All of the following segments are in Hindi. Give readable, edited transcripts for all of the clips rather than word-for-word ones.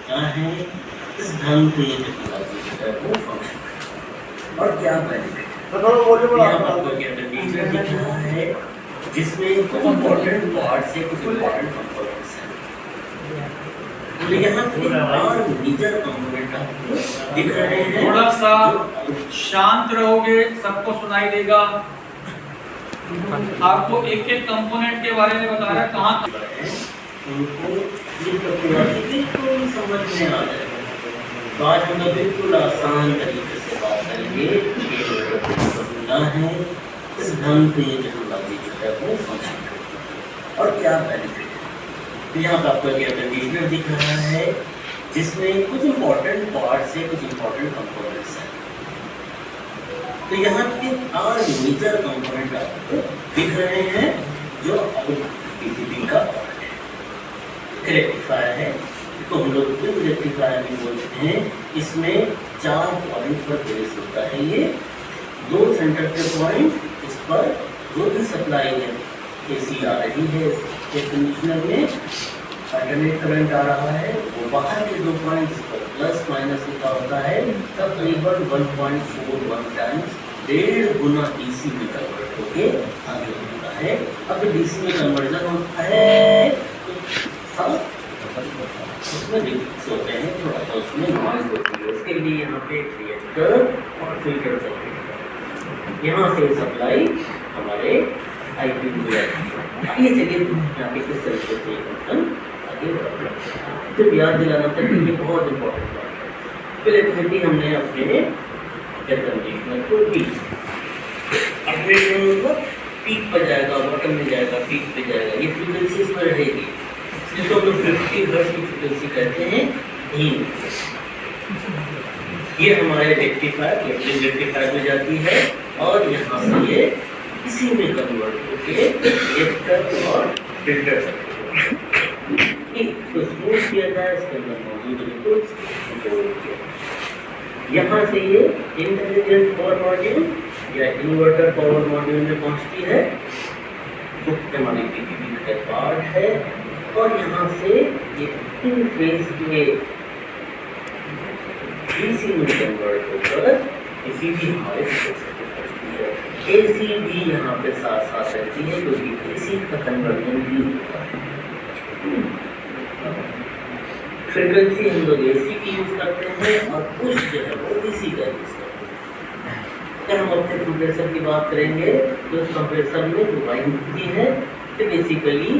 क्या है, किस ढंग से ये टेक्नोलॉजी जो है वो फंक्शन और क्या बेनिफिट है। यहाँ आपको क्या कंडीशनर दिख रहा है जिसमें कुछ इम्पोर्टेंट पार्ट्स है, कुछ इम्पोर्टेंट कंपोनेंट्स हैं। तो यहाँ पे चार मेजर कंपोनेंट आपको दिख रहे हैं। थोड़ा सा शांत रहोगे, सबको सुनाई देगा। आपको एक एक कंपोनेंट के बारे में बता रहा है कहाँ उनको ये टेक्नोलॉजी बिल्कुल समझ में आ जाएगा। तो आज हम लोग बिल्कुल आसान तरीके से बात करेंगे कि क्या है, किस ढंग से ये टेक्नोलॉजी जो है वो फंक्शन करती है और क्या बेनिफिट है। तो यहाँ पर आपको एयर कंडीशनर दिख रहा है जिसमें कुछ इम्पोर्टेंट पार्ट्स है, कुछ इम्पोर्टेंट कंपोनेंट्स हैं। तो यहाँ के चार मेजर कंपोनेंट आपको दिख रहे हैं जो पीसीबी का पार्ट है। रेक्टिफायर है, इसको हम लोग रेक्टिफायर भी बोलते हैं। इसमें 4 पॉइंट पर बेस होता है। ये 2 सेंटर के पॉइंट, इस पर जो भी सप्लाई है एसी आ रही है एयर कंडीशनर में, अल्टरनेट करंट आ रहा है, वो बाहर के 2 पॉइंट पर प्लस माइनस लिखा होता है। तब करीबन 1.41 टाइम्स 1.5 गुना डीसी में कन्वर्ट होके आगे होता है। अब डीसी में कन्वर्जन होता है तो सब उसमें डिफरेंस होते हैं, थोड़ा सा उसमें नॉइज होती है। उसके लिए यहाँ पे रिएक्टर और फिल्टर सर्किट, यहाँ से सप्लाई हमारे आईपी में जाती है। आइए चलिए यहाँ पे किस तरीके से फंक्शन आगे बढ़ता है। फिर याद दिलाना था कि ये बहुत इंपॉर्टेंट बात है। इलेक्ट्रिसिटी हमने अपने एयर कंडीशनर को दी, मतलब पीक पर जाएगा, बॉटम में जाएगा, पीक पे जाएगा। ये फ्रीक्वेंसी इसमें रहेगी जिसको हम लोग 50 हर्ट्ज की फ्रीक्वेंसी कहते हैं। ये हमारे रेक्टिफायर रेक्टिफायर में जाती है और यहाँ से ये इसी में कन्वर्ट होके रिएक्टर और फिल्टर सकते हैं। इसको स्मूथ किया जाए, इसके अंदर मौजूद रिपोर्ट्स यहाँ से ये इंटेलिजेंट पावर मॉड्यूल या इन्वर्टर पावर मॉड्यूल में पहुँचती है, जो हमारी पीसीबी का पार्ट है। और यहाँ से ये 3 फेज के डीसी में कन्वर्ट होकर एसी भी हमारे पहुँचती है। एसी भी यहाँ पे साथ साथ रहती है क्योंकि एसी का कन्वर्जन भी होता है। फ्रीक्वेंसी हम लोग एसी की यूज करते हैं और पुश जो है वो डीसी का यूज करते हैं। अगर हम अपने कंप्रेसर की बात करेंगे तो उस कंप्रेसर में जो वाइंड होती है तो basically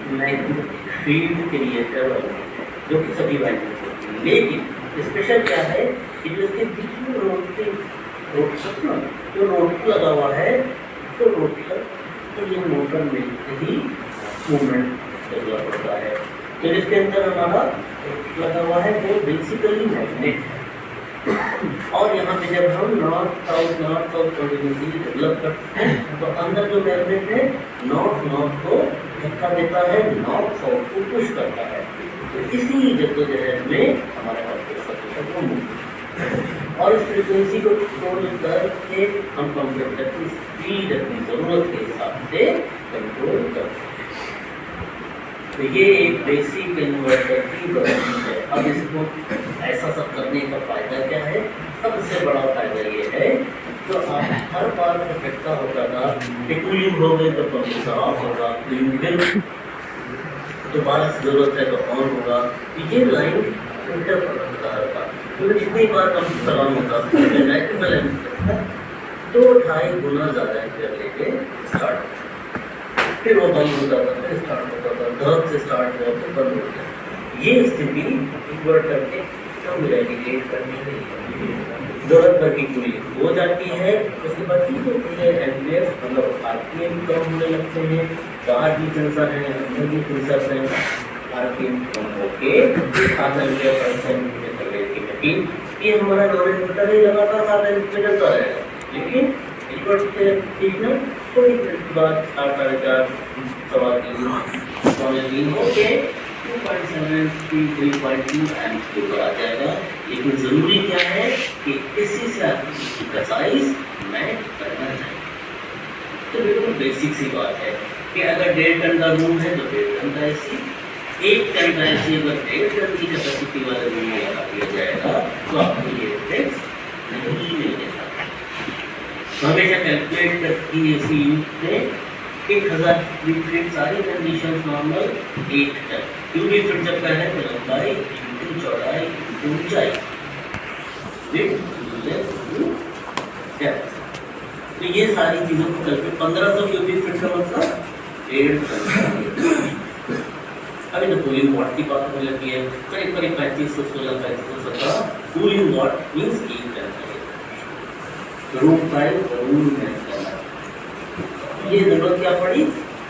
magnetic field creator wind है, जो कि सभी वाइंड होती है। लेकिन स्पेशल क्या है कि जो इसके बीच में रोटर जो रोटर लगा हुआ है, तो रोटर तो ये मोटर मिलकर ही मूवमेंट डेवलप होता है। तो जिसके अंदर हमारा लगा हुआ है वो बेसिकली मैग्नेट है। और यहाँ पे जब हम नॉर्थ साउथ कंटिन्यूसली डेवलप करते हैं तो अंदर जो मैग्नेट है नॉर्थ को धक्का देता है, नॉर्थ साउथ को पुश करता है। तो इसी जद्दोजहद में हमारा कंप्रेसर को मूव और इस फ्रीक्वेंसी को कंट्रोल करके हम कंप्रेसर की स्पीड अपनी ज़रूरत के हिसाब से कंट्रोल करते हैं। तो ये एक बेसिक इन्वर्टर की वर्किंग है। अब इसको ऐसा सब करने का फ़ायदा क्या है? सबसे बड़ा फ़ायदा ये है जो आप हर बार इफेक्टा होता था कि कूलिंग हो गई तो कंप्रेसर ऑफ होगा, फिर दोबारा से ज़रूरत है तो ऑन होगा। तो ये लाइन प्रेशर पर होता है हर बार। तो जितनी बार कंप्रेसर ऑन होता है 2-2.5 गुना ज़्यादा एम्पीयर लेके स्टार्ट होता है, फिर वो बंद हो जाता है, फिर स्टार्ट होता था, धर्म से स्टार्ट हुआ तो बंद हो गया। ये स्थिति इन्वर्टर के कम रेगुलेट करने में जरूरत पर की कूलिंग हो जाती है। उसके बाद ठीक होती है एम्पीयर, मतलब आरपीएम कम होने लगते हैं, बाहर भी सेंसर हैं, अंदर भी सेंसर हैं, आरपीएम कम होके 7 एम्पीयर पर सेकंड चल रही थी मशीन। ये हमारा नॉन इन्वर्टर ही लगातार 7 एम्पीयर चलता रहेगा, लेकिन इन्वर्टर से थोड़ी देर के बाद 4-4.5 3 होके 2.7-3.2 एम्पीयर पर आ जाएगा। लेकिन ज़रूरी क्या है कि इसी से आपकी का साइज मैच करना चाहिए। तो बिल्कुल बेसिक सी बात है कि अगर 1.5 टन का रूम है तो 1.5 टन का एसी, 1 टन का ऐसे अगर 1.5 टन की कैपेसिटी वाला रूम लगा दिया जाएगा तो आपको ये टैक्स नहीं मिलेगा। तो हमेशा कैलकुलेट करके ऐसी यूज करें। 1000 क्यूबिक फीट सारी conditions normal 8 ton cubic feet जब का है तो लंबाई इंटू चौड़ाई इंटू ऊंचाई तो ये सारी चीजों को करके 1500 क्यूबिक फीट का मतलब 1.5 टन। अभी तो कूलिंग वाट की बात होने लगी है, करीब 3516 3517 cooling watt means 1 ton. Room type room में ये जरूरत क्या पड़ी,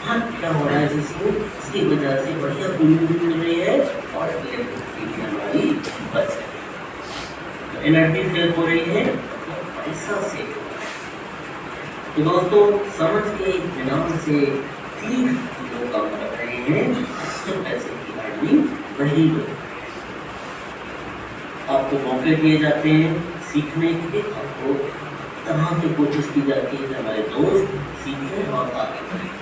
हाँ क्या हो रहा है इसको, इसकी वजह से बढ़िया कूलिंग मिल रही है और इलेक्ट्रिसिटी हमारी बच रही है, एनर्जी सेव हो रही है, पैसा सेव हो रहा है। तो दोस्तों समझ के ध्यान से सीख जो काम कर रहे हैं तो पैसे की अर्निंग वही हो। आपको मौके दिए जाते हैं सीखने के, आपको तरह से कोशिश की जाती है कि हमारे दोस्त सीखें और आगे बढ़ें।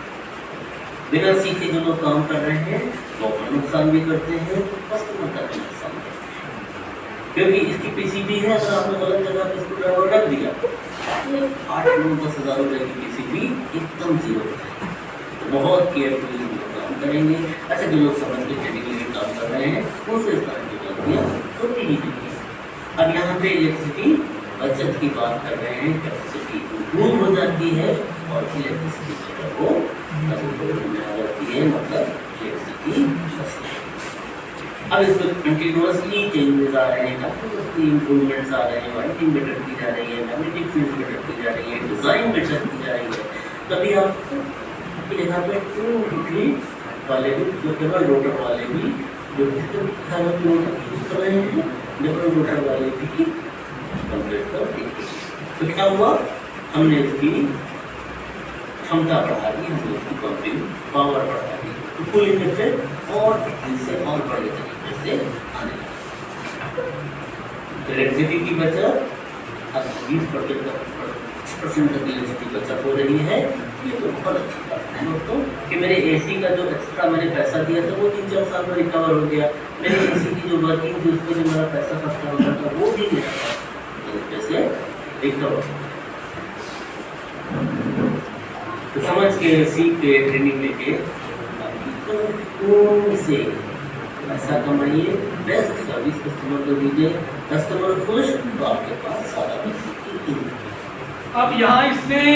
बिना सीखे जो लोग काम कर रहे हैं वो अपना नुकसान भी करते हैं, कस्टमर का भी नुकसान करते हैं। क्योंकि इसकी पीसीबी है, अगर आपने गलत जगह पे स्क्रू ड्राइवर रख दिया 8-9-10 हज़ार रुपए की पीसीबी एकदम जीरो हो जाएगी। तो बहुत केयरफुली काम करेंगे। ऐसे जो लोग समझ के टेक्निकली काम कर रहे हैं उनसे इस तरह की गलतियाँ होती ही नहीं है। अब यहाँ पे इलेक्ट्रिसिटी बचत की बात कर रहे हैं, कैपेसिटी इम्प्रूव हो जाती है और इलेक्ट्रिसिटी जो है वो कंट्रोल में आ जाती है, मतलब इलेक्ट्रिसिटी बचती है। अब इसमें कंटिन्यूअसली चेंजेस आ रहे हैं, कंटिन्यूअसली इम्प्रूवमेंट्स आ रहे हैं, वाइंडिंग बेटर की जा रही है, मैग्नेटिक फील्ड बेटर की जा रही है, डिज़ाइन बेटर की जा रही है। तभी आप की जगह पे 2 वाले भी जो डबल रोटर वाले भी जो सिस्टम यूज कर रहे हैं, डबल रोटर वाले भी कंप्लीट कर देंगे। तो क्या हुआ, हमने इसकी क्षमता बढ़ा दी, हमने इसकी पंपिंग पावर बढ़ा दी, तो कूलिंग इफेक्ट और इससे और बड़े तरीके से आने लगा। इलेक्ट्रिसिटी की बचत अब 20% तक इलेक्ट्रिसिटी बचत हो रही है। ये तो बहुत अच्छी बात है दोस्तों कि मेरे एसी का जो एक्स्ट्रा मैंने पैसा दिया था वो 3-4 साल में रिकवर हो गया। मेरे एसी की जो वर्किंग थी उसमें जो मेरा पैसा खर्चा होता था वो भी मेरा तरीके से रिकवर। तो समझ के सीख के ट्रेनिंग लेके सुकून से पैसा कमाइए, बेस्ट सर्विस कस्टमर को दीजिए, कस्टमर खुश तो आपके पास सारा पैसे की। अब यहाँ इसमें